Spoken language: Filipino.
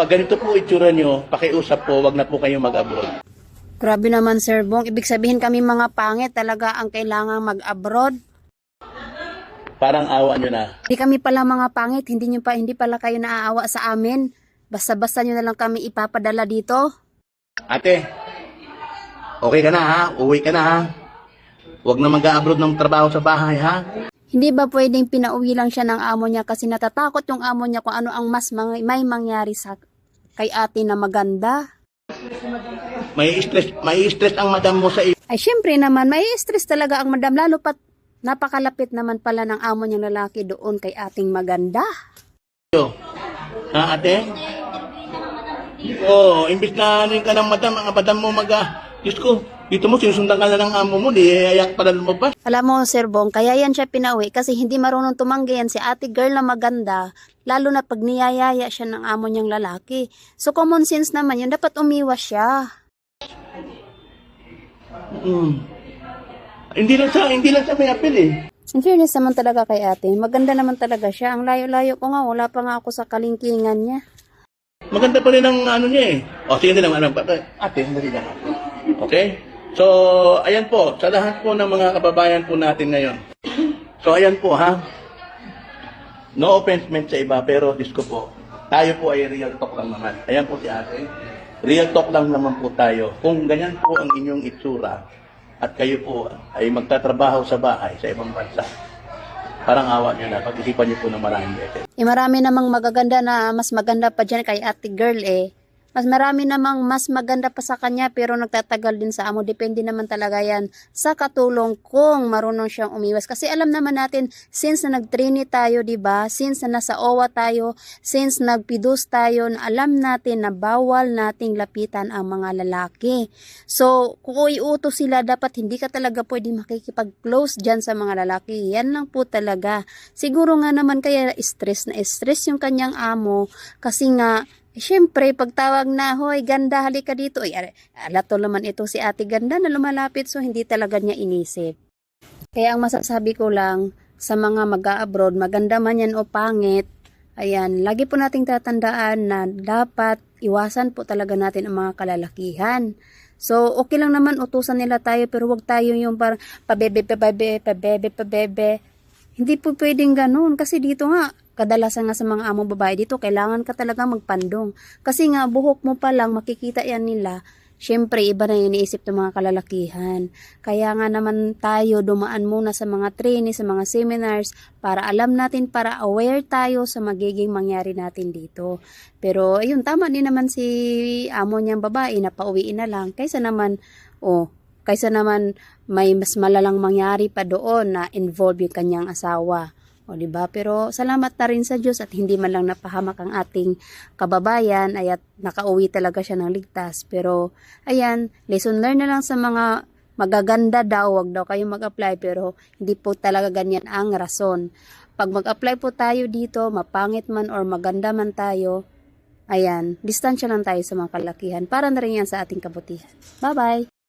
pag ganito po itsura nyo, pakiusap po, wag na po kayong mag-abroad. Grabe naman, Sir Bong. Ibig sabihin kami mga pangit talaga ang kailangang mag-abroad. Parang awa nyo na. Hindi kami pala mga pangit. Hindi pala kayo naaawa sa amin. Basta-basta nyo na lang kami ipapadala dito. Ate, okay ka na ha? Uwi ka na ha? Huwag na mag-abroad ng trabaho sa bahay ha? Hindi ba pwedeng pinauwi lang siya ng amo niya kasi natatakot yung amo niya kung ano ang may mangyari sa kay ate na maganda? May stress ang madam mo sa iyo. Ay syempre naman, may stress talaga ang madam lalo pat napakalapit naman pala ng amo niyang lalaki doon kay ating maganda. Ha ate? Oo, imbis na rin ka ng madam, ang madam mo Diyos ko, dito mo sinusundan ka na ng amo mo, di ayak pala lumabas. Alam mo, Sir Bong, kaya yan siya pinauwi kasi hindi marunong tumanggi yan si ate girl na maganda, lalo na pag niyayaya siya ng amo niyang lalaki. So common sense naman yun, dapat umiwas siya. Hindi lang sa may apel eh. In fairness naman talaga kay ate, maganda naman talaga siya. Ang layo-layo ko nga, wala pa nga ako sa kalingkingan niya. Maganda pa rin ang ano niya eh. O, sige din naman. Ate, hindi lang. Okay? So, ayan po. Sa lahat po ng mga kababayan po natin ngayon. So, ayan po ha. No offense meant sa iba, pero Diyos ko po, tayo po ay real talk lang naman. Ayan po si ate. Real talk lang naman po tayo. Kung ganyan po ang inyong itsura, at kayo po ay magtatrabaho sa bahay sa ibang bansa, parang awa nyo na, pag-isipan nyo po ng maraming beses. Marami namang magaganda na mas maganda pa dyan kay ate girl eh. Mas marami namang mas maganda pa sa kanya pero nagtatagal din sa amo. Depende naman talaga yan sa katulong kung marunong siyang umiwas. Kasi alam naman natin, since na nag-trainee tayo, diba? Since na nasa OWA tayo, since nagpidus tayo, na alam natin na bawal nating lapitan ang mga lalaki. So, kung iutos sila, dapat hindi ka talaga pwede makikipag-close dyan sa mga lalaki. Yan lang po talaga. Siguro nga naman kaya stress na stress yung kanyang amo kasi nga, siyempre, pagtawag na, hoy, ganda, halika dito. Ay, alato naman ito si ate ganda na lumalapit, so hindi talaga niya inisip. Kaya ang masasabi ko lang, sa mga mag-a-abroad, maganda man yan o pangit, ayan, lagi po nating tatandaan na dapat iwasan po talaga natin ang mga kalalakihan. So, okay lang naman utusan nila tayo, pero wag tayo yung parang pabebe. Hindi po pwedeng ganun, kasi dito nga, kadalasan nga sa mga among babae dito, kailangan ka talaga magpandong. Kasi nga, buhok mo pa lang, makikita yan nila. Siyempre, iba na yung iniisip ng mga kalalakihan. Kaya nga naman tayo dumaan muna sa mga training, sa mga seminars, para alam natin, para aware tayo sa magiging mangyari natin dito. Pero, ayun, tama din naman si amo niyang babae na pauwiin na lang. Kaysa naman may mas malalang mangyari pa doon na involve yung kanyang asawa. O diba? Pero salamat na rin sa Diyos at hindi man lang napahamak ang ating kababayan ay at nakauwi talaga siya ng ligtas. Pero ayan, lesson learned na lang sa mga magaganda daw, wag daw kayo mag-apply pero hindi po talaga ganyan ang rason. Pag mag-apply po tayo dito, mapangit man or maganda man tayo, ayan, distansya lang tayo sa mga kalakihan para na rin yan sa ating kabutihan. Bye-bye!